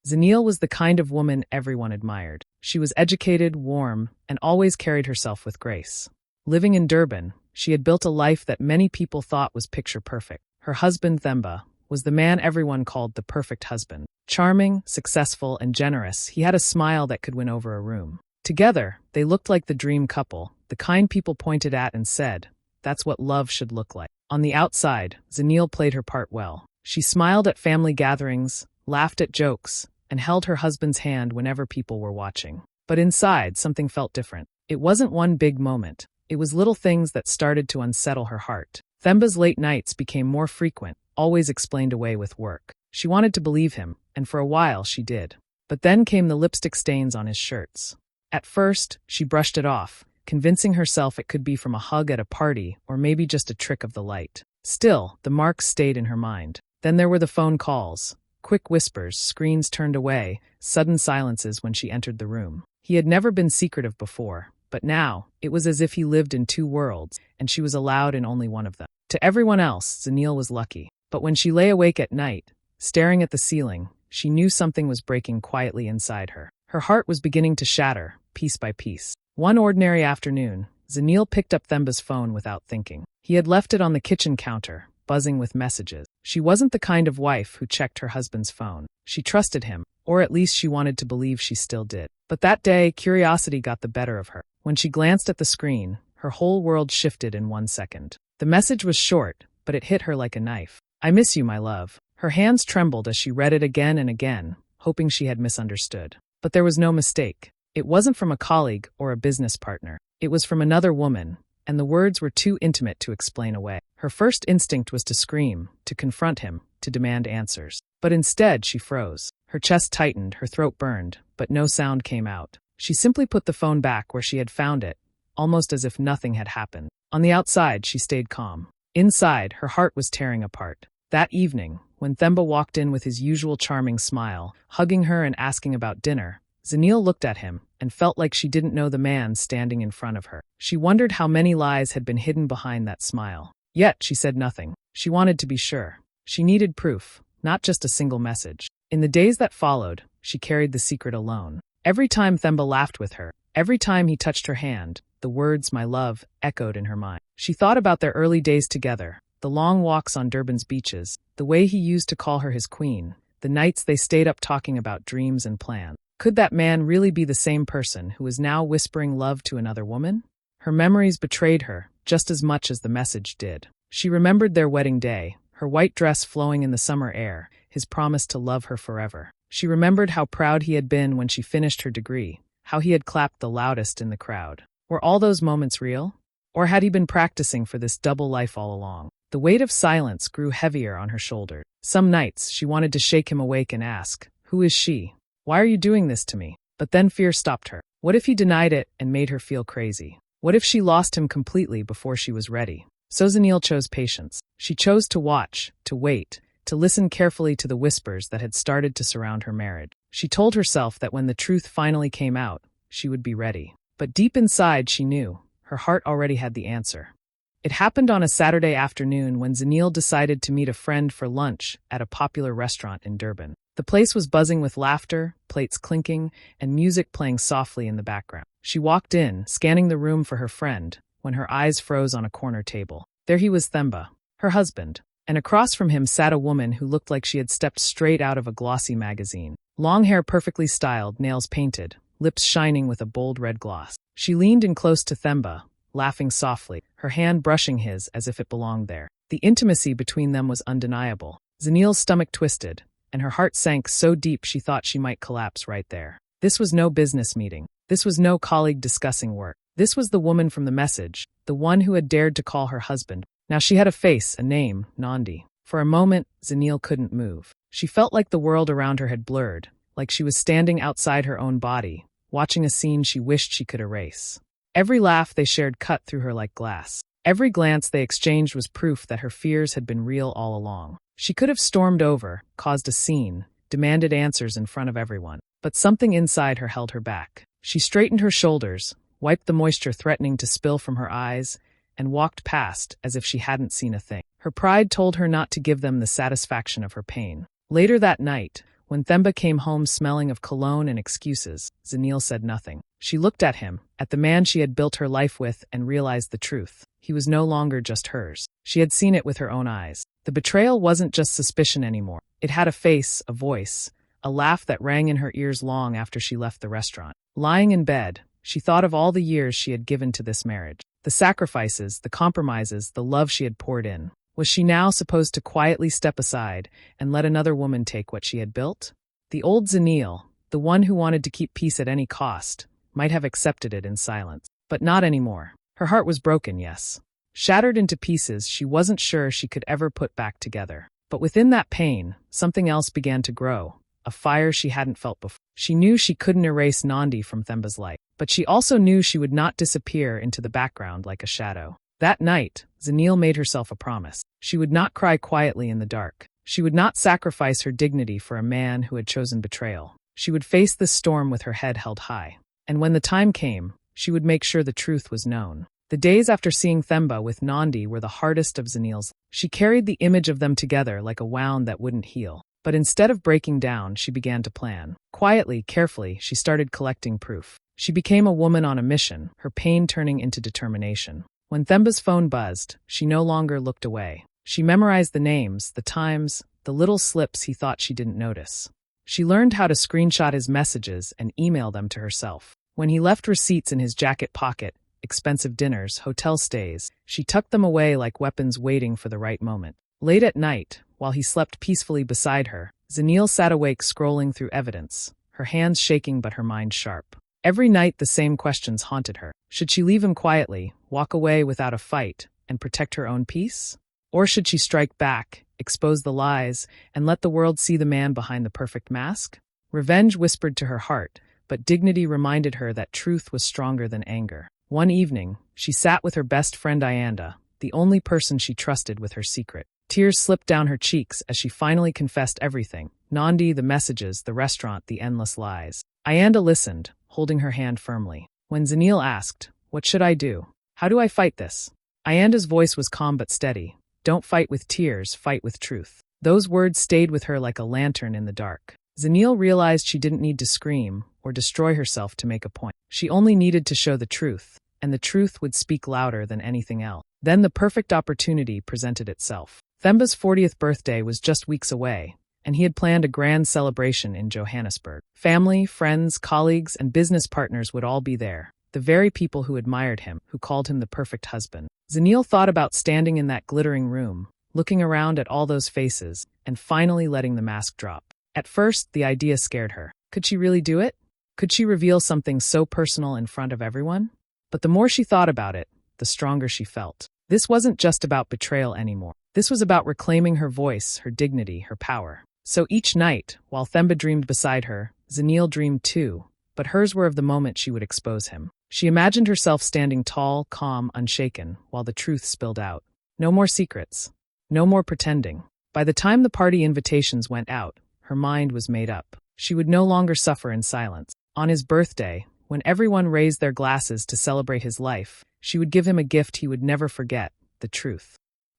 Zanele was the kind of woman everyone admired. She was educated, warm, and always carried herself with grace. Living in Durban, she had built a life that many people thought was picture perfect. Her husband, Themba, was the man everyone called the perfect husband. Charming, successful, and generous, he had a smile that could win over a room. Together, they looked like the dream couple, the kind people pointed at and said, "That's what love should look like." On the outside, Zanele played her part well. She smiled at family gatherings, laughed at jokes, and held her husband's hand whenever people were watching. But inside, something felt different. It wasn't one big moment. It was little things that started to unsettle her heart. Themba's late nights became more frequent, always explained away with work. She wanted to believe him, and for a while she did. But then came the lipstick stains on his shirts. At first, she brushed it off, convincing herself it could be from a hug at a party or maybe just a trick of the light. Still, the marks stayed in her mind. Then there were the phone calls. Quick whispers, screens turned away, sudden silences when she entered the room. He had never been secretive before, but now, it was as if he lived in two worlds, and she was allowed in only one of them. To everyone else, Zanele was lucky. But when she lay awake at night, staring at the ceiling, she knew something was breaking quietly inside her. Her heart was beginning to shatter, piece by piece. One ordinary afternoon, Zanele picked up Themba's phone without thinking. He had left it on the kitchen counter, buzzing with messages. She wasn't the kind of wife who checked her husband's phone. She trusted him, or at least she wanted to believe she still did. But that day, curiosity got the better of her. When she glanced at the screen, her whole world shifted in 1 second. The message was short, but it hit her like a knife. "I miss you, my love." Her hands trembled as she read it again and again, hoping she had misunderstood. But there was no mistake. It wasn't from a colleague or a business partner. It was from another woman, and the words were too intimate to explain away. Her first instinct was to scream, to confront him, to demand answers. But instead, she froze. Her chest tightened, her throat burned, but no sound came out. She simply put the phone back where she had found it, almost as if nothing had happened. On the outside, she stayed calm. Inside, her heart was tearing apart. That evening, when Themba walked in with his usual charming smile, hugging her and asking about dinner, Zanele looked at him and felt like she didn't know the man standing in front of her. She wondered how many lies had been hidden behind that smile. Yet she said nothing. She wanted to be sure. She needed proof, not just a single message. In the days that followed, she carried the secret alone. Every time Themba laughed with her, every time he touched her hand, the words, "my love," echoed in her mind. She thought about their early days together, the long walks on Durban's beaches, the way he used to call her his queen, the nights they stayed up talking about dreams and plans. Could that man really be the same person who was now whispering love to another woman? Her memories betrayed her, just as much as the message did. She remembered their wedding day, her white dress flowing in the summer air, his promise to love her forever. She remembered how proud he had been when she finished her degree, how he had clapped the loudest in the crowd. Were all those moments real? Or had he been practicing for this double life all along? The weight of silence grew heavier on her shoulders. Some nights, she wanted to shake him awake and ask, "Who is she? Why are you doing this to me?" But then fear stopped her. What if he denied it and made her feel crazy? What if she lost him completely before she was ready? So Zanele chose patience. She chose to watch, to wait, to listen carefully to the whispers that had started to surround her marriage. She told herself that when the truth finally came out, she would be ready. But deep inside, she knew. Her heart already had the answer. It happened on a Saturday afternoon when Zanele decided to meet a friend for lunch at a popular restaurant in Durban. The place was buzzing with laughter, plates clinking, and music playing softly in the background. She walked in, scanning the room for her friend, when her eyes froze on a corner table. There he was, Themba, her husband, and across from him sat a woman who looked like she had stepped straight out of a glossy magazine. Long hair perfectly styled, nails painted, lips shining with a bold red gloss. She leaned in close to Themba, laughing softly, her hand brushing his as if it belonged there. The intimacy between them was undeniable. Zanele's stomach twisted, and her heart sank so deep she thought she might collapse right there. This was no business meeting. This was no colleague discussing work. This was the woman from the message, the one who had dared to call her husband. Now she had a face, a name, Nandi. For a moment, Zanele couldn't move. She felt like the world around her had blurred, like she was standing outside her own body, watching a scene she wished she could erase. Every laugh they shared cut through her like glass. Every glance they exchanged was proof that her fears had been real all along. She could have stormed over, caused a scene, demanded answers in front of everyone. But something inside her held her back. She straightened her shoulders, wiped the moisture threatening to spill from her eyes, and walked past as if she hadn't seen a thing. Her pride told her not to give them the satisfaction of her pain. Later that night, When Themba came home smelling of cologne and excuses, Zanele said nothing. She looked at him, at the man she had built her life with, and realized the truth. He was no longer just hers. She had seen it with her own eyes. The betrayal wasn't just suspicion anymore. It had a face, a voice, a laugh that rang in her ears long after she left the restaurant. Lying in bed, she thought of all the years she had given to this marriage. The sacrifices, the compromises, the love she had poured in. Was she now supposed to quietly step aside and let another woman take what she had built? The old Zanele, the one who wanted to keep peace at any cost, might have accepted it in silence. But not anymore. Her heart was broken, yes. Shattered into pieces she wasn't sure she could ever put back together. But within that pain, something else began to grow, a fire she hadn't felt before. She knew she couldn't erase Nandi from Themba's life, but she also knew she would not disappear into the background like a shadow. That night, Zanele made herself a promise. She would not cry quietly in the dark. She would not sacrifice her dignity for a man who had chosen betrayal. She would face this storm with her head held high. And when the time came, she would make sure the truth was known. The days after seeing Themba with Nandi were the hardest of Zanele's. She carried the image of them together like a wound that wouldn't heal. But instead of breaking down, she began to plan. Quietly, carefully, she started collecting proof. She became a woman on a mission, her pain turning into determination. When Themba's phone buzzed, she no longer looked away. She memorized the names, the times, the little slips he thought she didn't notice. She learned how to screenshot his messages and email them to herself. When he left receipts in his jacket pocket, expensive dinners, hotel stays, she tucked them away like weapons waiting for the right moment. Late at night, while he slept peacefully beside her, Zanele sat awake scrolling through evidence, her hands shaking but her mind sharp. Every night the same questions haunted her. Should she leave him quietly, walk away without a fight, and protect her own peace? Or should she strike back, expose the lies, and let the world see the man behind the perfect mask? Revenge whispered to her heart, but dignity reminded her that truth was stronger than anger. One evening, she sat with her best friend Ayanda, the only person she trusted with her secret. Tears slipped down her cheeks as she finally confessed everything. Nandi, the messages, the restaurant, the endless lies. Ayanda listened, holding her hand firmly. When Zanele asked, "What should I do? How do I fight this?" Ayanda's voice was calm but steady. "Don't fight with tears, fight with truth." Those words stayed with her like a lantern in the dark. Zanele realized she didn't need to scream or destroy herself to make a point. She only needed to show the truth, and the truth would speak louder than anything else. Then the perfect opportunity presented itself. Themba's 40th birthday was just weeks away, and he had planned a grand celebration in Johannesburg. Family, friends, colleagues, and business partners would all be there, the very people who admired him, who called him the perfect husband. Zanele thought about standing in that glittering room, looking around at all those faces, and finally letting the mask drop. At first, the idea scared her. Could she really do it? Could she reveal something so personal in front of everyone? But the more she thought about it, the stronger she felt. This wasn't just about betrayal anymore. This was about reclaiming her voice, her dignity, her power. So each night, while Themba dreamed beside her, Zanele dreamed too, but hers were of the moment she would expose him. She imagined herself standing tall, calm, unshaken, while the truth spilled out. No more secrets. No more pretending. By the time the party invitations went out, her mind was made up. She would no longer suffer in silence. On his birthday, when everyone raised their glasses to celebrate his life, she would give him a gift he would never forget, the truth.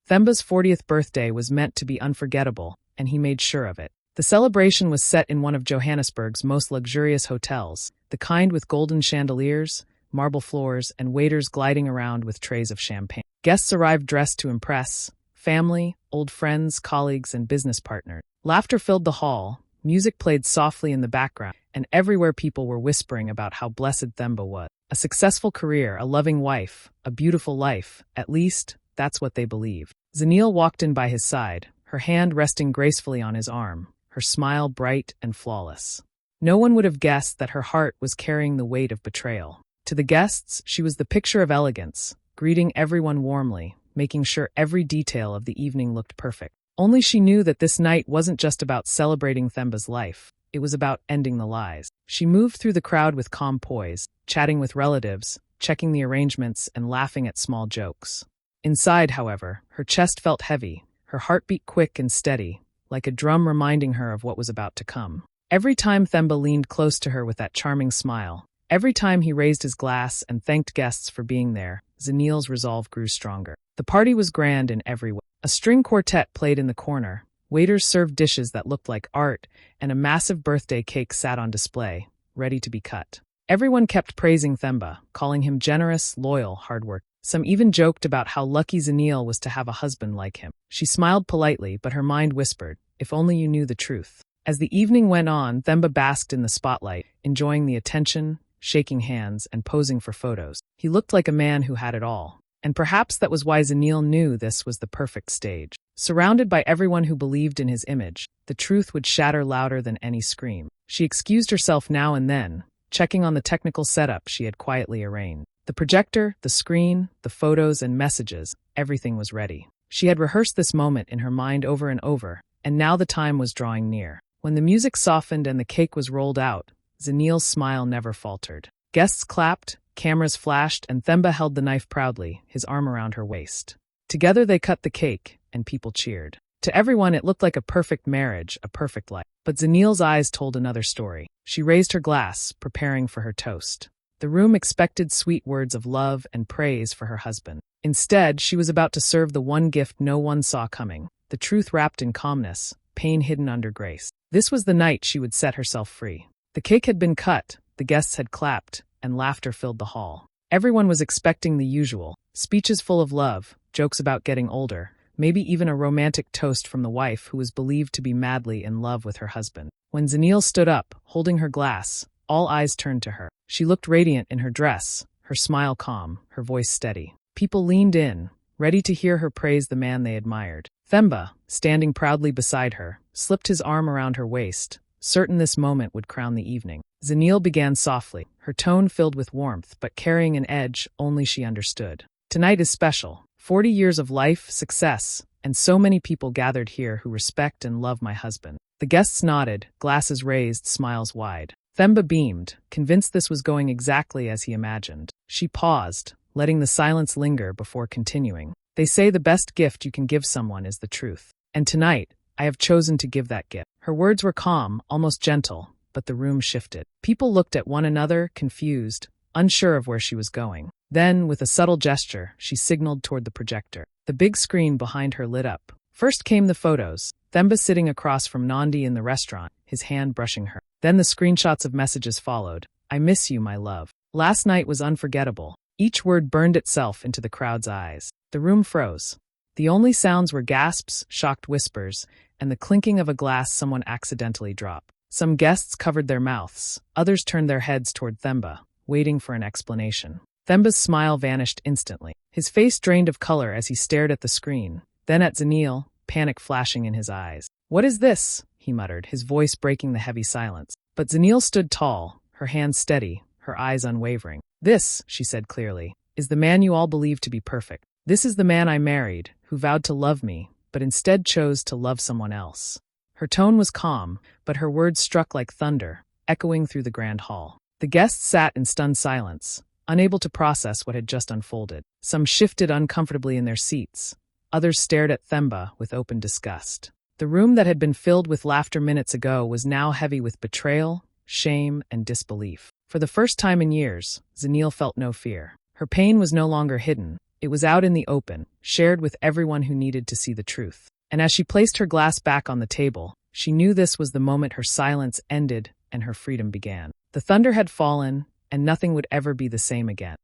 Themba's 40th birthday was meant to be unforgettable, and he made sure of it. The celebration was set in one of Johannesburg's most luxurious hotels, the kind with golden chandeliers, marble floors, and waiters gliding around with trays of champagne. Guests arrived dressed to impress: family, old friends, colleagues, and business partners. Laughter filled the hall, music played softly in the background, and everywhere people were whispering about how blessed Themba was. A successful career, a loving wife, a beautiful life, at least, that's what they believed. Zanele walked in by his side, her hand resting gracefully on his arm, her smile bright and flawless. No one would have guessed that her heart was carrying the weight of betrayal. To the guests, she was the picture of elegance, greeting everyone warmly, making sure every detail of the evening looked perfect. Only she knew that this night wasn't just about celebrating Themba's life. It was about ending the lies. She moved through the crowd with calm poise, chatting with relatives, checking the arrangements, and laughing at small jokes. Inside, however, her chest felt heavy, her heartbeat quick and steady, like a drum reminding her of what was about to come. Every time Themba leaned close to her with that charming smile, every time he raised his glass and thanked guests for being there, Zanele's resolve grew stronger. The party was grand in every way. A string quartet played in the corner, Waiters served dishes that looked like art, and a massive birthday cake sat on display, ready to be cut. Everyone kept praising Themba, calling him generous, loyal, hard work. Some even joked about how lucky Zanele was to have a husband like him. She smiled politely, but her mind whispered, if only you knew the truth. As the evening went on, Themba basked in the spotlight, enjoying the attention, shaking hands, and posing for photos. He looked like a man who had it all. And perhaps that was why Zanele knew this was the perfect stage. Surrounded by everyone who believed in his image, the truth would shatter louder than any scream. She excused herself now and then, checking on the technical setup she had quietly arranged. The projector, the screen, the photos and messages, everything was ready. She had rehearsed this moment in her mind over and over, and now the time was drawing near. When the music softened and the cake was rolled out, Zanele's smile never faltered. Guests clapped, cameras flashed, and Themba held the knife proudly, his arm around her waist. Together they cut the cake, and people cheered. To everyone it looked like a perfect marriage, a perfect life. But Zanele's eyes told another story. She raised her glass, preparing for her toast. The room expected sweet words of love and praise for her husband. Instead, she was about to serve the one gift no one saw coming, the truth wrapped in calmness, pain hidden under grace. This was the night she would set herself free. The cake had been cut, the guests had clapped, and laughter filled the hall. Everyone was expecting the usual, speeches full of love, jokes about getting older, maybe even a romantic toast from the wife who was believed to be madly in love with her husband. When Zanele stood up, holding her glass, all eyes turned to her. She looked radiant in her dress, her smile calm, her voice steady. People leaned in, ready to hear her praise the man they admired. Themba, standing proudly beside her, slipped his arm around her waist, certain this moment would crown the evening. Zanele began softly, her tone filled with warmth but carrying an edge only she understood. Tonight is special. 40 years of life, success, and so many people gathered here who respect and love my husband. The guests nodded, glasses raised, smiles wide. Themba beamed, convinced this was going exactly as he imagined. She paused, letting the silence linger before continuing. They say the best gift you can give someone is the truth. And tonight, I have chosen to give that gift. Her words were calm, almost gentle, but the room shifted. People looked at one another, confused, unsure of where she was going. Then, with a subtle gesture, she signaled toward the projector. The big screen behind her lit up. First came the photos, Themba sitting across from Nandi in the restaurant, his hand brushing her. Then the screenshots of messages followed. I miss you, my love. Last night was unforgettable. Each word burned itself into the crowd's eyes. The room froze. The only sounds were gasps, shocked whispers, and the clinking of a glass someone accidentally dropped. Some guests covered their mouths. Others turned their heads toward Themba, waiting for an explanation. Themba's smile vanished instantly. His face drained of color as he stared at the screen, then at Zanele, panic flashing in his eyes. What is this? He muttered, his voice breaking the heavy silence. But Zanele stood tall, her hands steady, her eyes unwavering. This, she said clearly, is the man you all believe to be perfect. This is the man I married, who vowed to love me, but instead chose to love someone else. Her tone was calm, but her words struck like thunder, echoing through the grand hall. The guests sat in stunned silence, unable to process what had just unfolded. Some shifted uncomfortably in their seats. Others stared at Themba with open disgust. The room that had been filled with laughter minutes ago was now heavy with betrayal, shame, and disbelief. For the first time in years, Zanele felt no fear. Her pain was no longer hidden. It was out in the open, shared with everyone who needed to see the truth. And as she placed her glass back on the table, she knew this was the moment her silence ended and her freedom began. The thunder had fallen, and nothing would ever be the same again.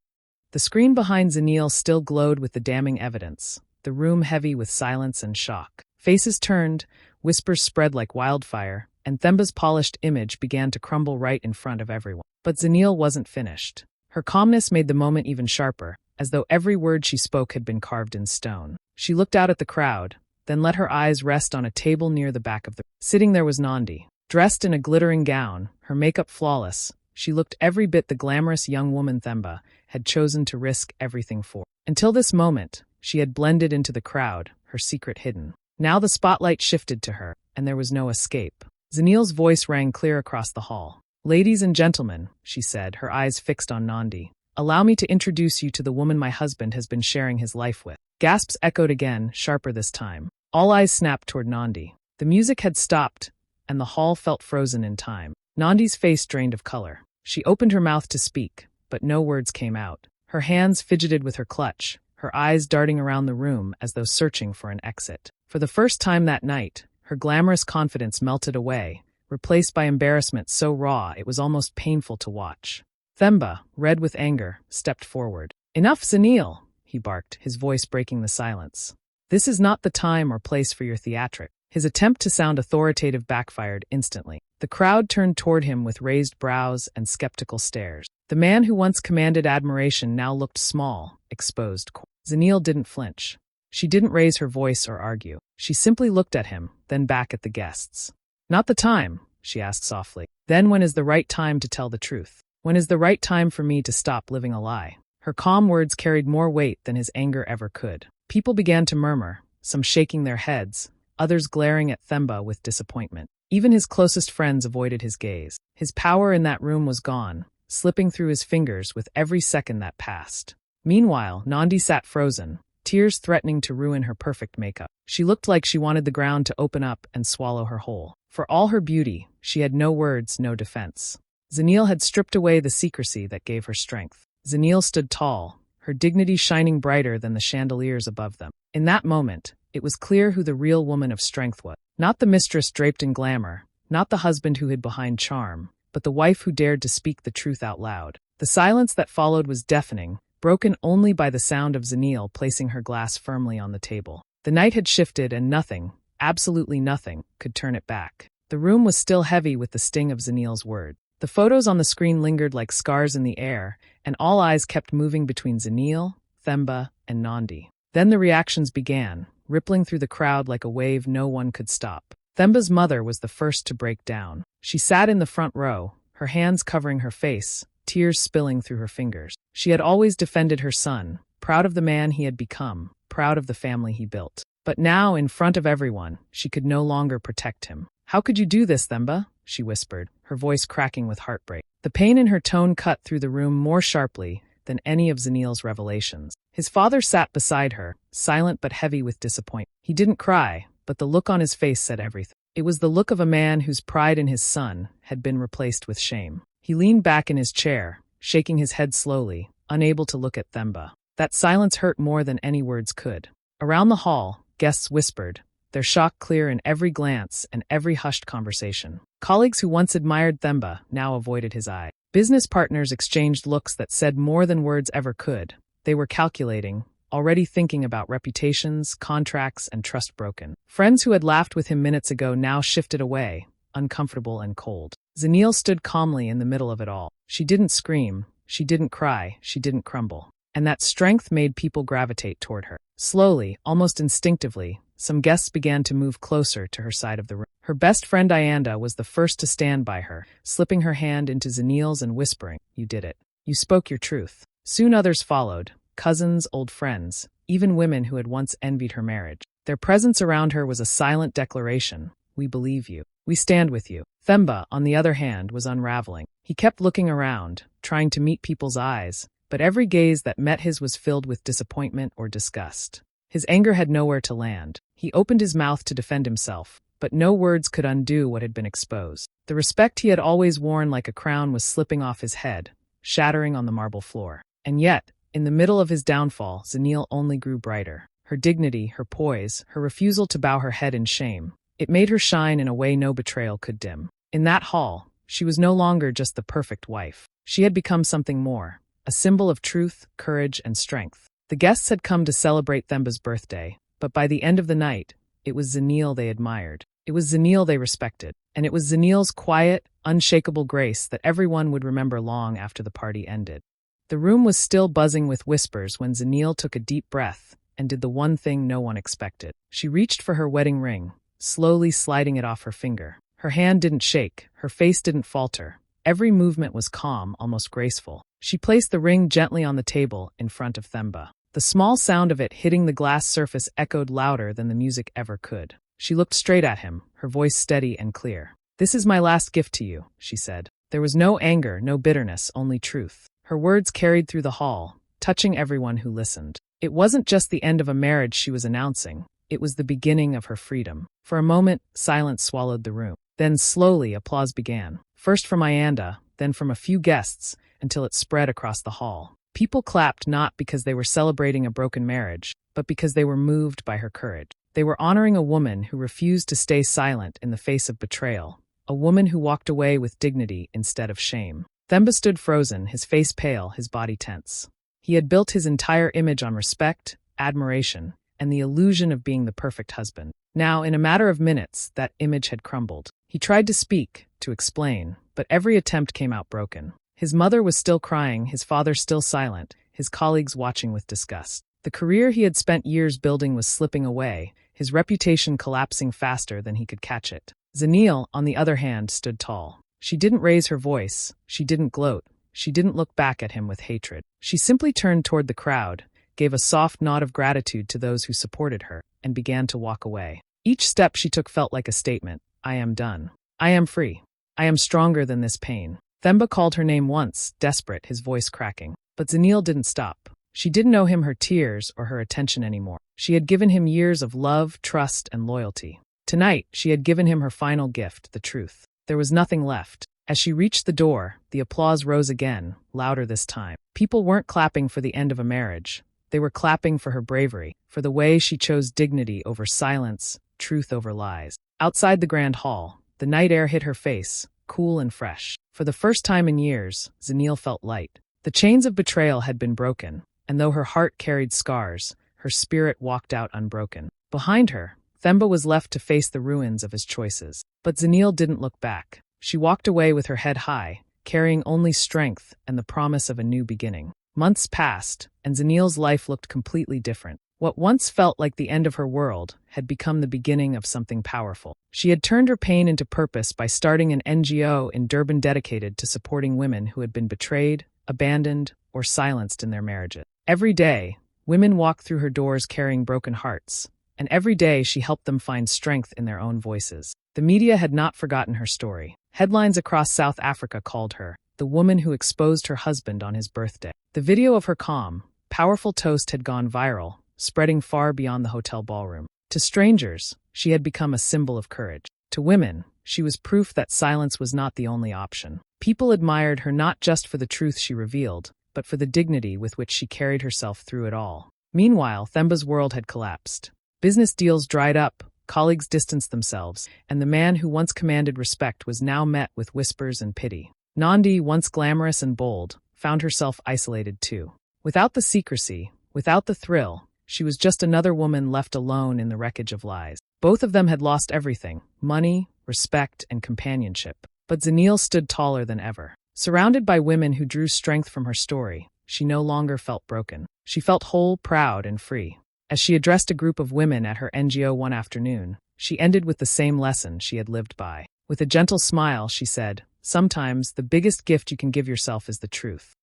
The screen behind Zanele still glowed with the damning evidence, the room heavy with silence and shock. Faces turned, whispers spread like wildfire, and Themba's polished image began to crumble right in front of everyone. But Zanele wasn't finished. Her calmness made the moment even sharper, as though every word she spoke had been carved in stone. She looked out at the crowd, then let her eyes rest on a table near the back of the room. Sitting there was Nandi. Dressed in a glittering gown, her makeup flawless, she looked every bit the glamorous young woman Themba had chosen to risk everything for. Until this moment, she had blended into the crowd, her secret hidden. Now the spotlight shifted to her, and there was no escape. Zanele's voice rang clear across the hall. Ladies and gentlemen, she said, her eyes fixed on Nandi, allow me to introduce you to the woman my husband has been sharing his life with. Gasps echoed again, sharper this time. All eyes snapped toward Nandi. The music had stopped, and the hall felt frozen in time. Nandi's face drained of color. She opened her mouth to speak, but no words came out. Her hands fidgeted with her clutch, her eyes darting around the room as though searching for an exit. For the first time that night, Her glamorous confidence melted away, replaced by embarrassment so raw it was almost painful to watch. Themba, red with anger, stepped forward. "Enough, Zanele," he barked, his voice breaking the silence. "This is not the time or place for your theatric." His attempt to sound authoritative backfired instantly. The crowd turned toward him with raised brows and skeptical stares. The man who once commanded admiration now looked small, exposed. Zanele didn't flinch. She didn't raise her voice or argue. She simply looked at him, then back at the guests. "Not the time," she asked softly. "Then when is the right time to tell the truth? When is the right time for me to stop living a lie?" Her calm words carried more weight than his anger ever could. People began to murmur, some shaking their heads, others glaring at Themba with disappointment. Even his closest friends avoided his gaze. His power in that room was gone, slipping through his fingers with every second that passed. Meanwhile, Nandi sat frozen, tears threatening to ruin her perfect makeup. She looked like she wanted the ground to open up and swallow her whole. For all her beauty, she had no words, no defense. Zanele had stripped away the secrecy that gave her strength. Zanele stood tall, her dignity shining brighter than the chandeliers above them. In that moment, it was clear who the real woman of strength was. Not the mistress draped in glamour, not the husband who hid behind charm, but the wife who dared to speak the truth out loud. The silence that followed was deafening, broken only by the sound of Zanele placing her glass firmly on the table. The night had shifted and nothing, absolutely nothing, could turn it back. The room was still heavy with the sting of Zanele's word. The photos on the screen lingered like scars in the air, and all eyes kept moving between Zanele, Themba, and Nandi. Then the reactions began, rippling through the crowd like a wave no one could stop. Themba's mother was the first to break down. She sat in the front row, her hands covering her face, tears spilling through her fingers. She had always defended her son, proud of the man he had become, proud of the family he built. But now, in front of everyone, she could no longer protect him. "How could you do this, Themba?" she whispered, her voice cracking with heartbreak. The pain in her tone cut through the room more sharply than any of Zanele's revelations. His father sat beside her, silent but heavy with disappointment. He didn't cry, but the look on his face said everything. It was the look of a man whose pride in his son had been replaced with shame. He leaned back in his chair, shaking his head slowly, unable to look at Themba. That silence hurt more than any words could. Around the hall, guests whispered, their shock clear in every glance and every hushed conversation. Colleagues who once admired Themba now avoided his eye. Business partners exchanged looks that said more than words ever could. They were calculating, already thinking about reputations, contracts, and trust broken. Friends who had laughed with him minutes ago now shifted away, uncomfortable and cold. Zanele stood calmly in the middle of it all. She didn't scream, she didn't cry, she didn't crumble. And that strength made people gravitate toward her. Slowly, almost instinctively, some guests began to move closer to her side of the room. Her best friend Ayanda was the first to stand by her, slipping her hand into Zanele's and whispering, "You did it. You spoke your truth." Soon others followed, cousins, old friends, even women who had once envied her marriage. Their presence around her was a silent declaration, "We believe you. We stand with you." Themba, on the other hand, was unraveling. He kept looking around, trying to meet people's eyes, but every gaze that met his was filled with disappointment or disgust. His anger had nowhere to land. He opened his mouth to defend himself, but no words could undo what had been exposed. The respect he had always worn like a crown was slipping off his head, shattering on the marble floor. And yet, in the middle of his downfall, Zanele only grew brighter. Her dignity, her poise, her refusal to bow her head in shame. It made her shine in a way no betrayal could dim. In that hall, she was no longer just the perfect wife. She had become something more, a symbol of truth, courage, and strength. The guests had come to celebrate Themba's birthday, but by the end of the night, it was Zanele they admired. It was Zanele they respected, and it was Zanele's quiet, unshakable grace that everyone would remember long after the party ended. The room was still buzzing with whispers when Zanele took a deep breath and did the one thing no one expected. She reached for her wedding ring, slowly sliding it off her finger. Her hand didn't shake, her face didn't falter. Every movement was calm, almost graceful. She placed the ring gently on the table in front of Themba. The small sound of it hitting the glass surface echoed louder than the music ever could. She looked straight at him, her voice steady and clear. "This is my last gift to you," she said. There was no anger, no bitterness, only truth. Her words carried through the hall, touching everyone who listened. It wasn't just the end of a marriage she was announcing. It was the beginning of her freedom. For a moment, silence swallowed the room. Then slowly applause began, first from Ayanda, then from a few guests, until it spread across the hall. People clapped not because they were celebrating a broken marriage, but because they were moved by her courage. They were honoring a woman who refused to stay silent in the face of betrayal, a woman who walked away with dignity instead of shame. Themba stood frozen, his face pale, his body tense. He had built his entire image on respect, admiration, and the illusion of being the perfect husband. Now, in a matter of minutes, that image had crumbled. He tried to speak, to explain, but every attempt came out broken. His mother was still crying, his father still silent, his colleagues watching with disgust. The career he had spent years building was slipping away, his reputation collapsing faster than he could catch it. Zanele, on the other hand, stood tall. She didn't raise her voice, she didn't gloat, she didn't look back at him with hatred. She simply turned toward the crowd, gave a soft nod of gratitude to those who supported her, and began to walk away. Each step she took felt like a statement. I am done. I am free. I am stronger than this pain. Themba called her name once, desperate, his voice cracking. But Zanele didn't stop. She didn't owe him her tears or her attention anymore. She had given him years of love, trust, and loyalty. Tonight, she had given him her final gift, the truth. There was nothing left. As she reached the door, the applause rose again, louder this time. People weren't clapping for the end of a marriage. They were clapping for her bravery, for the way she chose dignity over silence, truth over lies. Outside the grand hall, the night air hit her face, cool and fresh. For the first time in years, Zanele felt light. The chains of betrayal had been broken, and though her heart carried scars, her spirit walked out unbroken. Behind her, Themba was left to face the ruins of his choices. But Zanele didn't look back. She walked away with her head high, carrying only strength and the promise of a new beginning. Months passed, and Zanele's life looked completely different. What once felt like the end of her world had become the beginning of something powerful. She had turned her pain into purpose by starting an NGO in Durban dedicated to supporting women who had been betrayed, abandoned, or silenced in their marriages. Every day, women walked through her doors carrying broken hearts, and every day she helped them find strength in their own voices. The media had not forgotten her story. Headlines across South Africa called her the woman who exposed her husband on his birthday. The video of her calm, powerful toast had gone viral, spreading far beyond the hotel ballroom. To strangers, she had become a symbol of courage. To women, she was proof that silence was not the only option. People admired her not just for the truth she revealed, but for the dignity with which she carried herself through it all. Meanwhile, Themba's world had collapsed. Business deals dried up, colleagues distanced themselves, and the man who once commanded respect was now met with whispers and pity. Nandi, once glamorous and bold, found herself isolated too. Without the secrecy, without the thrill, she was just another woman left alone in the wreckage of lies. Both of them had lost everything: money, respect, and companionship. But Zanele stood taller than ever. Surrounded by women who drew strength from her story, she no longer felt broken. She felt whole, proud, and free. As she addressed a group of women at her NGO one afternoon, she ended with the same lesson she had lived by. With a gentle smile, she said, "Sometimes the biggest gift you can give yourself is the truth."